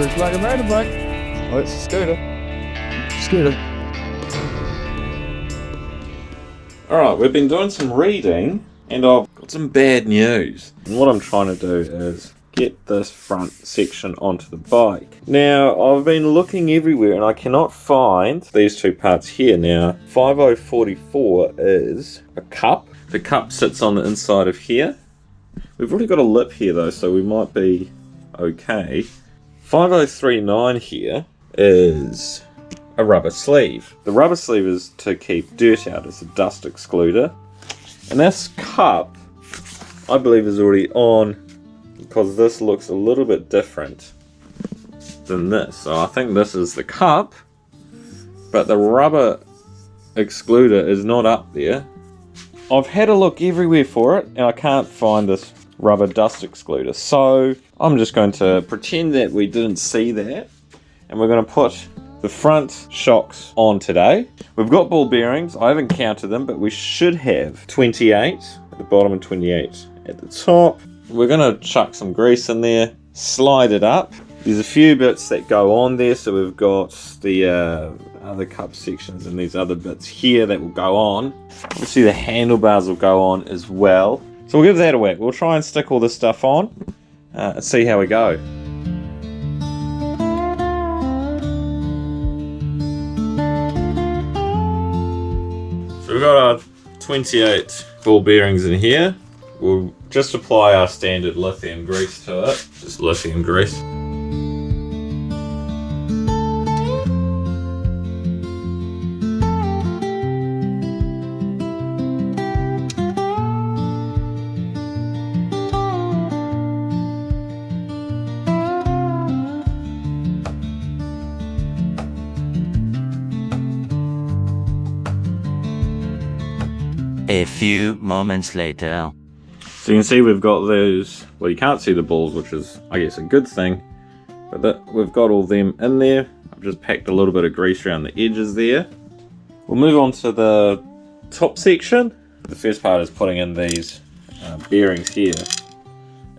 Looks like a motorbike. Oh, it's a scooter. Scooter. Alright, we've been doing some reading and I've got some bad news. And what I'm trying to do is get this front section onto the bike. Now, I've been looking everywhere and I cannot find these two parts here. Now, 5044 is a cup. The cup sits on the inside of here. We've already got a lip here though, so we might be okay. 5039 here is a rubber sleeve. The rubber sleeve is to keep dirt out. It's a dust excluder. And this cup, I believe, is already on because this looks a little bit different than this. So I think this is the cup, but the rubber excluder is not up there. I've had a look everywhere for it and I can't find this rubber dust excluder. So I'm just going to pretend that we didn't see that and we're going to put the front shocks on today. We've got ball bearings. I haven't counted them, but we should have 28 at the bottom and 28 at the top. We're going to chuck some grease in there, slide it up. There's a few bits that go on there, so we've got the other cup sections and these other bits here that will go on. Obviously the handlebars will go on as well. So we'll give that a whack. We'll try and stick all this stuff on and see how we go. So we've got our 28 ball bearings in here. We'll just apply our standard lithium grease to it. Just lithium grease. A few moments later. So you can see we've got those, well, you can't see the balls, which is, I guess, a good thing. But we've got all them in there. I've just packed a little bit of grease around the edges there. We'll move on to the top section. The first part is putting in these bearings here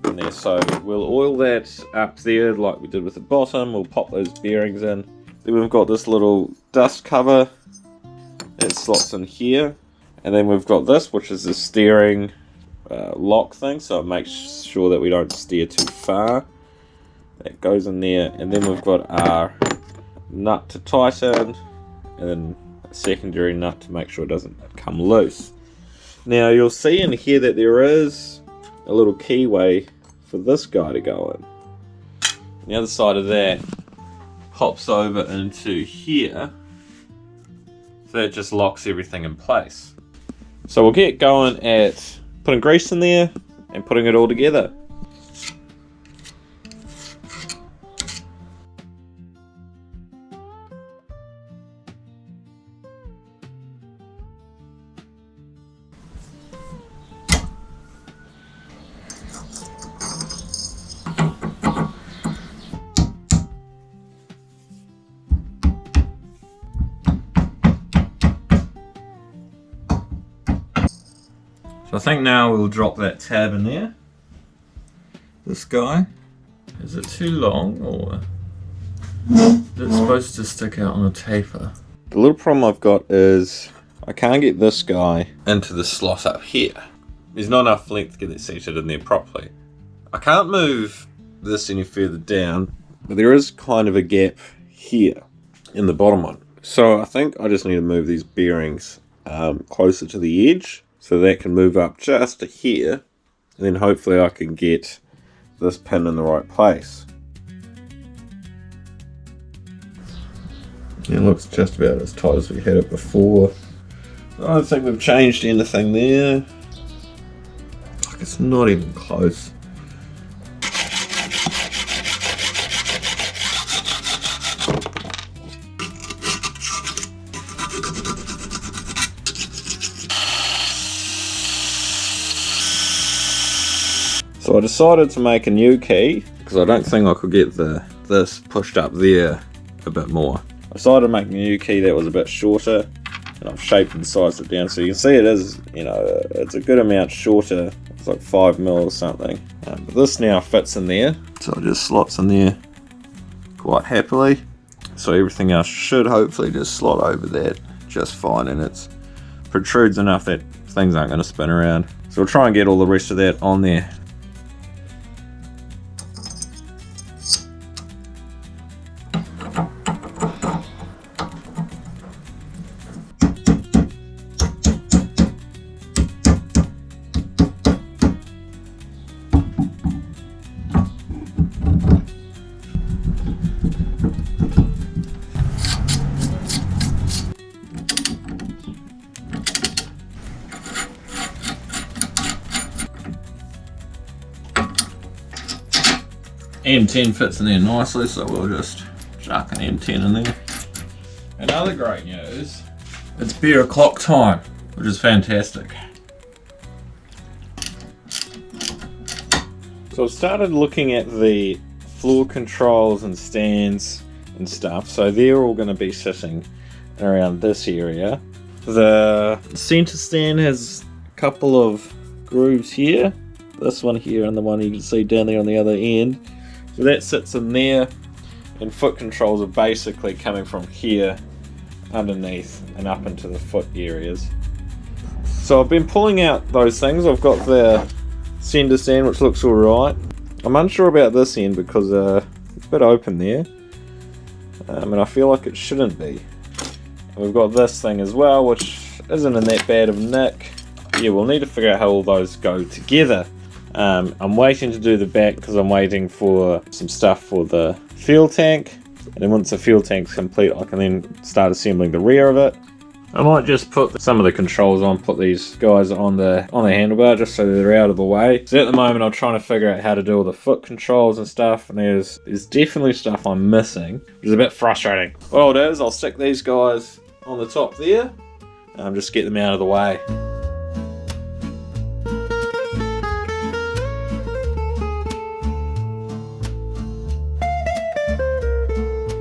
in there. So we'll oil that up there like we did with the bottom. We'll pop those bearings in. Then we've got this little dust cover that slots in here. And then we've got this, which is the steering lock thing, so it makes sure that we don't steer too far. That goes in there. And then we've got our nut to tighten, and then a secondary nut to make sure it doesn't come loose. Now you'll see in here that there is a little keyway for this guy to go in. The other side of that pops over into here, so that just locks everything in place. So we'll get going at putting grease in there and putting it all together. So I think now we'll drop that tab in there. This guy. Is it too long or is it supposed to stick out on a taper? The little problem I've got is I can't get this guy into the slot up here. There's not enough length to get it seated in there properly. I can't move this any further down, but there is kind of a gap here in the bottom one. So I think I just need to move these bearings closer to the edge, so that can move up just to here, and then hopefully I can get this pin in the right place. It looks just about as tight as we had it before. I don't think we've changed anything there. Like, it's not even close. So I decided to make a new key because I don't think I could get this pushed up there a bit more. I decided to make a new key that was a bit shorter, and I've shaped and sized it down so you can see it is, you know, it's a good amount shorter. It's like 5mm or something. But this now fits in there, so it just slots in there quite happily. So everything else should hopefully just slot over that just fine, and it protrudes enough that things aren't going to spin around. So we'll try and get all the rest of that on there. M10 fits in there nicely, so we'll just chuck an M10 in there. Another great news, it's beer o'clock time, which is fantastic. So I've started looking at the floor controls and stands and stuff, so they're all going to be sitting around this area. The center stand has a couple of grooves here, this one here and the one you can see down there on the other end. So that sits in there, and foot controls are basically coming from here underneath and up into the foot areas. So I've been pulling out those things. I've got the center stand, which looks alright. I'm unsure about this end because it's a bit open there, and I feel like it shouldn't be. And we've got this thing as well, which isn't in that bad of nick. Yeah, we'll need to figure out how all those go together. I'm waiting to do the back because I'm waiting for some stuff for the fuel tank, and then once the fuel tank's complete I can then start assembling the rear of it. I might just put some of the controls on, put these guys on the handlebar just so they're out of the way. So at the moment I'm trying to figure out how to do all the foot controls and stuff, and there's definitely stuff I'm missing, which is a bit frustrating. What I'll do is I'll stick these guys on the top there, just get them out of the way.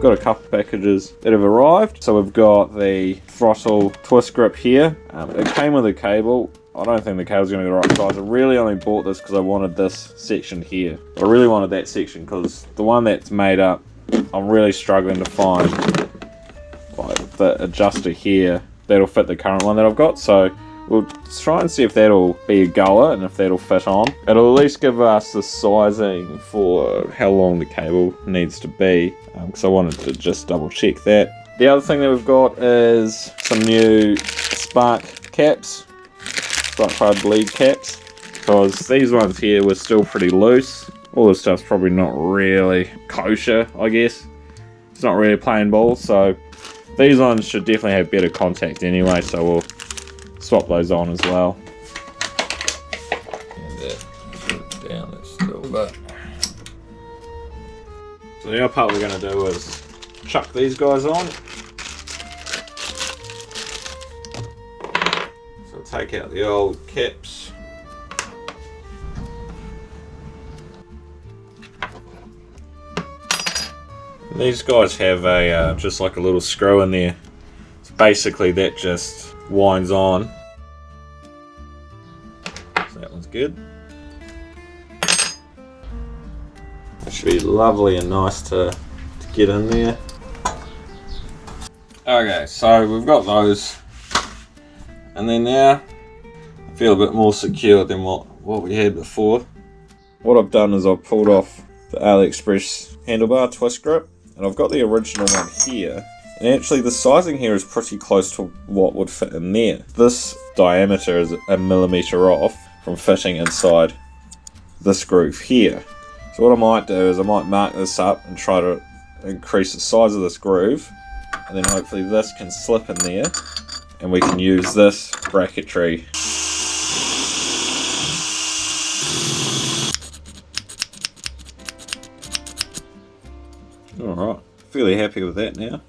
Got a couple packages that have arrived. So we've got the throttle twist grip here. It came with a cable. I don't think the cable's going to be the right size. I really only bought this because I wanted this section here. I really wanted that section because the one that's made up, I'm really struggling to find like the adjuster here that'll fit the current one that I've got. So we'll try and see if that'll be a goer and if that'll fit on. It'll at least give us the sizing for how long the cable needs to be, because I wanted to just double check that. The other thing that we've got is some new spark caps, spark plug bleed caps, because these ones here were still pretty loose. All this stuff's probably not really kosher, I guess. It's not really plain ball, so these ones should definitely have better contact anyway, so we'll swap those on as well. And that down there still, but so the other part we're going to do is chuck these guys on. So take out the old caps. And these guys have a just like a little screw in there. So basically that just winds on. So that one's good. It should be lovely and nice to get in there. Okay, so we've got those. And then now I feel a bit more secure than what we had before. What I've done is I've pulled off the AliExpress handlebar twist grip, and I've got the original one here. And actually the sizing here is pretty close to what would fit in there. This diameter is 1 millimeter off from fitting inside this groove here. So what I might do is I might mark this up and try to increase the size of this groove, and then hopefully this can slip in there and we can use this bracketry. Alright, fairly happy with that now.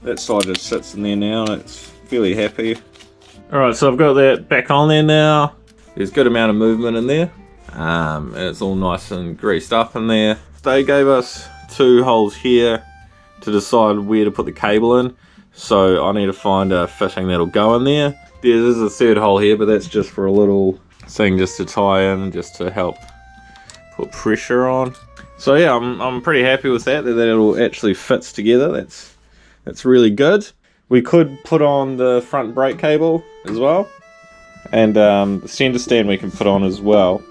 That side just sits in there now and it's fairly happy. Alright, so I've got that back on there now. There's a good amount of movement in there. And it's all nice and greased up in there. They gave us 2 holes here to decide where to put the cable in. So I need to find a fitting that'll go in there. There is a 3rd hole here, but that's just for a little thing just to tie in, just to help put pressure on. So yeah, I'm pretty happy with that it all actually fits together. That's really good. We could put on the front brake cable as well, and the center stand we can put on as well.